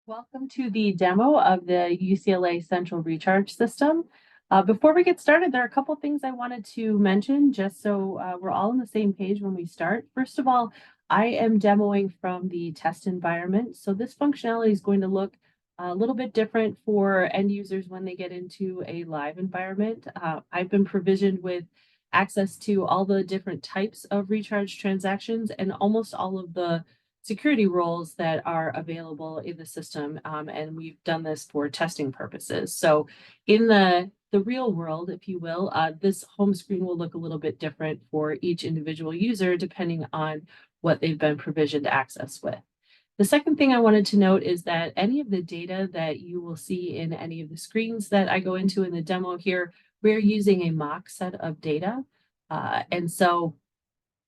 Welcome to the demo of the UCLA Central Recharge System. Before we get started, there are a couple things I wanted to mention just so we're all on the same page when we start. First of all, I am demoing from the test environment. So this functionality is going to look a little bit different for end users when they get into a live environment. I've been provisioned with access to all the different types of recharge transactions and almost all of the security roles that are available in the system. And we've done this for testing purposes. So in the real world, if you will, this home screen will look a little bit different for each individual user, depending on what they've been provisioned access with. The second thing I wanted to note is that any of the data that you will see in any of the screens that I go into in the demo here, we're using a mock set of data. And so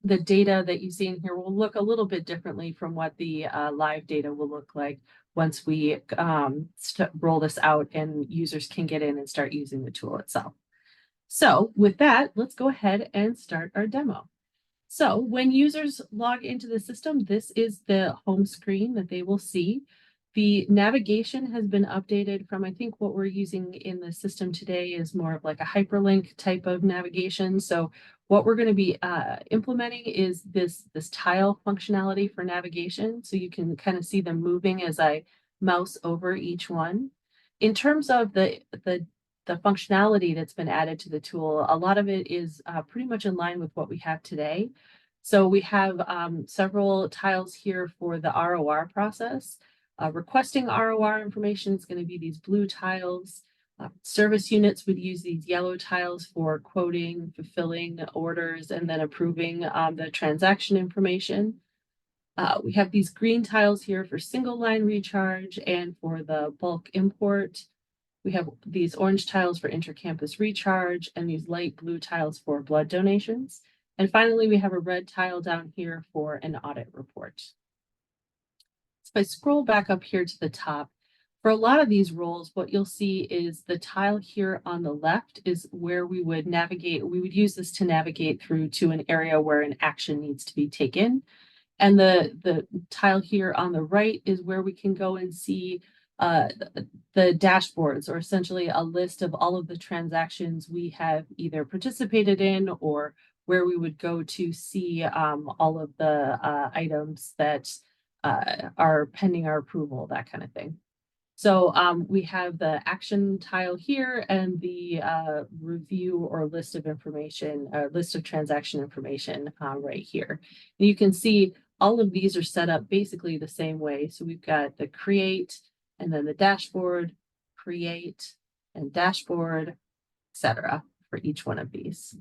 the data that you see in here will look a little bit differently from what the live data will look like once we roll this out and users can get in and start using the tool itself. So with that, let's go ahead and start our demo. So when users log into the system, this is the home screen that they will see. The navigation has been updated from, I think what we're using in the system today is more of like a hyperlink type of navigation. So what we're going to be implementing is this tile functionality for navigation. So you can kind of see them moving as I mouse over each one. In terms of the functionality that's been added to the tool, a lot of it is pretty much in line with what we have today. So we have several tiles here for the ROR process. Requesting ROR information is going to be these blue tiles. Service units would use these yellow tiles for quoting, fulfilling orders, and then approving the transaction information. We have these green tiles here for single line recharge and for the bulk import. We have these orange tiles for intercampus recharge and these light blue tiles for blood donations. And finally, we have a red tile down here for an audit report. So if I scroll back up here to the top, for a lot of these roles, what you'll see is the tile here on the left is where we would navigate. We would use this to navigate through to an area where an action needs to be taken. And the tile here on the right is where we can go and see the dashboards, or essentially a list of all of the transactions we have either participated in or where we would go to see all of the items that are pending our approval, that kind of thing. So we have the action tile here and the review or list of information, list of transaction information right here. And you can see all of these are set up basically the same way. So we've got the create and then the dashboard, create and dashboard, etc. for each one of these.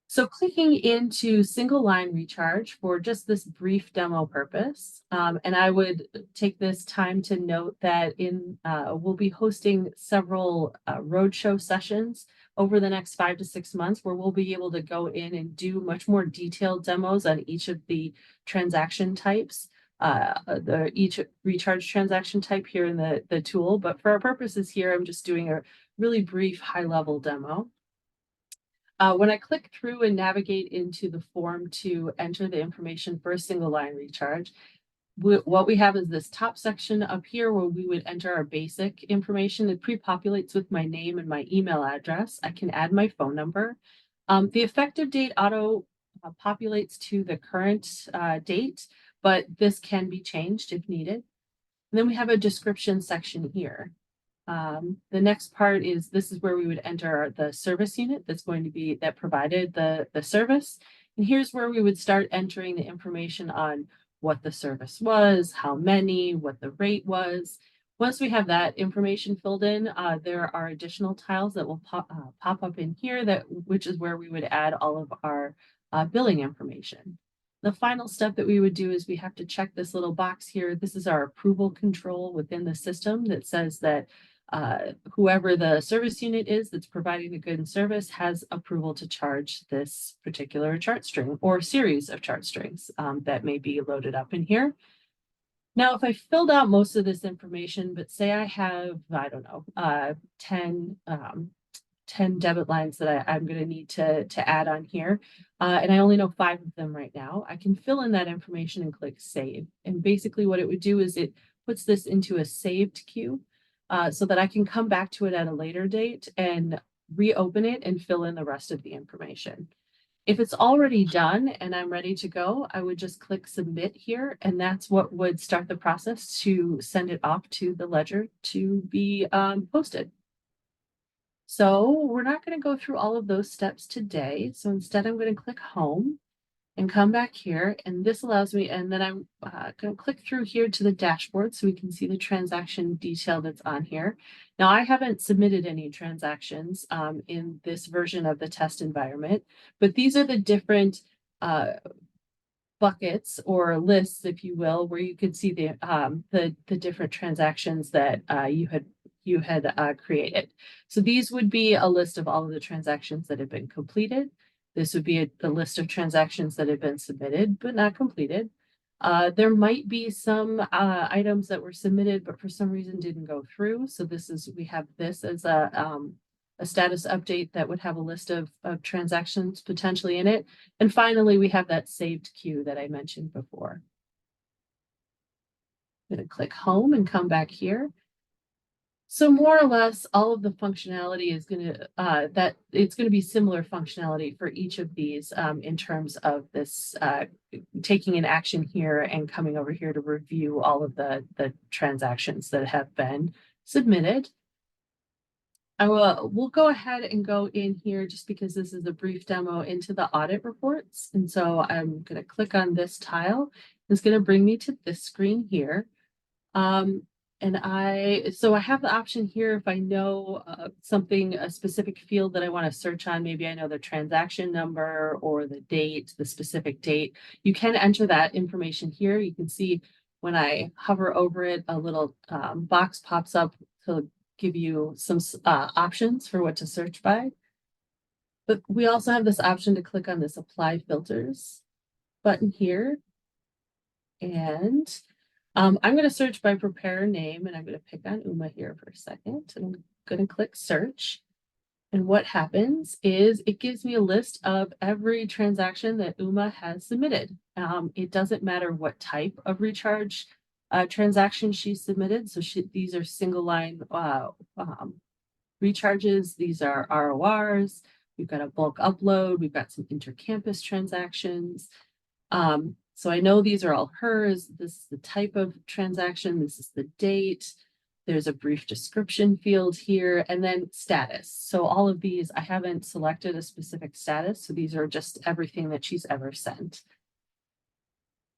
So clicking into single line recharge for just this brief demo purpose, and I would take this time to note that we'll be hosting several roadshow sessions over the next 5 to 6 months where we'll be able to go in and do much more detailed demos on each of the transaction types, each recharge transaction type here in the tool. But for our purposes here, I'm just doing a really brief high-level demo. When I click through and navigate into the form to enter the information for a single line recharge, what we have is this top section up here where we would enter our basic information. It pre-populates with my name and my email address. I can add my phone number. The effective date auto populates to the current date, but this can be changed if needed. And then we have a description section here. The next part is this is where we would enter the service unit that's going to be that provided the service. And here's where we would start entering the information on what the service was, how many, what the rate was. Once we have that information filled in, there are additional tiles that will pop up in here, which is where we would add all of our billing information. The final step that we would do is we have to check this little box here. This is our approval control within the system that says that whoever the service unit is that's providing the good and service has approval to charge this particular chart string or series of chart strings that may be loaded up in here. Now, if I filled out most of this information, but say I have, I don't know, 10 debit lines that I'm going to need to add on here, and I only know 5 of them right now, I can fill in that information and click save. And basically what it would do is it puts this into a saved queue so that I can come back to it at a later date and reopen it and fill in the rest of the information. If it's already done and I'm ready to go, I would just click submit here, and that's what would start the process to send it off to the ledger to be posted. So we're not going to go through all of those steps today. So instead, I'm going to click home and come back here, and this allows me, and then I'm going to click through here to the dashboard so we can see the transaction detail that's on here. Now, I haven't submitted any transactions in this version of the test environment, but these are the different buckets or lists, if you will, where you could see the different transactions that you had created. So these would be a list of all of the transactions that have been completed. This would be the list of transactions that have been submitted but not completed. There might be some items that were submitted but for some reason didn't go through. So we have this as a status update that would have a list of transactions potentially in it. And finally, we have that saved queue that I mentioned before. I'm going to click home and come back here. So more or less, all of the functionality is going to it's going to be similar functionality for each of these in terms of this taking an action here and coming over here to review all of the transactions that have been submitted. We'll go ahead and go in here just because this is a brief demo into the audit reports. And so I'm going to click on this tile. It's going to bring me to this screen here. So I have the option here if I know a specific field that I want to search on. Maybe I know the transaction number or the date, the specific date. You can enter that information here. You can see when I hover over it, a little box pops up to give you some options for what to search by. But we also have this option to click on this apply filters button here. And I'm going to search by preparer name, and I'm going to pick on Uma here for a second. And I'm going to click search. And what happens is it gives me a list of every transaction that Uma has submitted. It doesn't matter what type of recharge transaction she submitted. So these are single line recharges. These are RORs. We've got a bulk upload. We've got some intercampus transactions. So I know these are all hers. This is the type of transaction. This is the date. There's a brief description field here, and then status. So all of these, I haven't selected a specific status. So these are just everything that she's ever sent.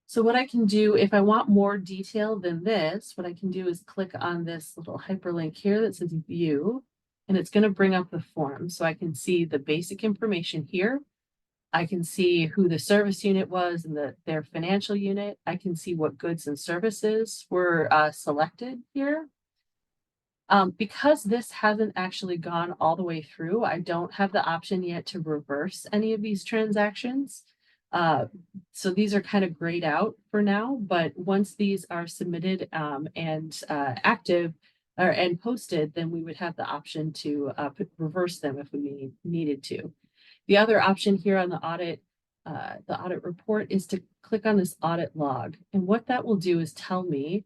So what I can do, if I want more detail than this, what I can do is click on this little hyperlink here that says view, and it's going to bring up the form. So I can see the basic information here. I can see who the service unit was and their financial unit. I can see what goods and services were selected here. Because this hasn't actually gone all the way through, I don't have the option yet to reverse any of these transactions. So these are kind of grayed out for now, but once these are submitted and active and posted, then we would have the option to reverse them if we needed to. The other option here on the audit report is to click on this audit log. And what that will do is tell me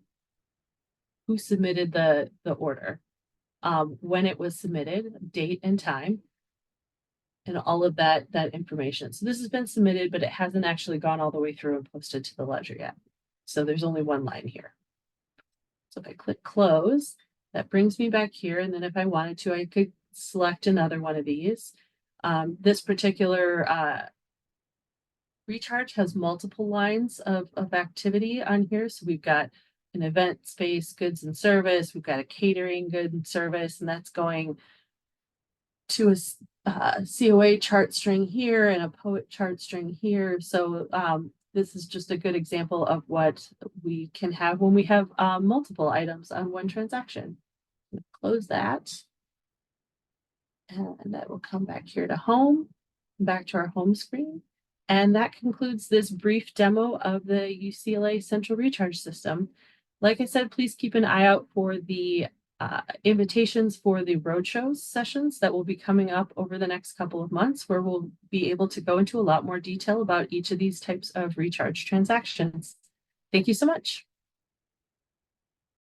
who submitted the order, when it was submitted, date and time, and all of that information. So this has been submitted, but it hasn't actually gone all the way through and posted to the ledger yet. So there's only one line here. So if I click close, that brings me back here. And then if I wanted to, I could select another one of these. This particular recharge has multiple lines of activity on here. So we've got an event space, goods and service. We've got a catering good and service, and that's going to a COA chart string here and a poet chart string here. So this is just a good example of what we can have when we have multiple items on one transaction. Close that. And that will come back here to home, back to our home screen. And that concludes this brief demo of the UCLA Central Recharge System. Like I said, please keep an eye out for the invitations for the roadshow sessions that will be coming up over the next couple of months, where we'll be able to go into a lot more detail about each of these types of recharge transactions. Thank you so much.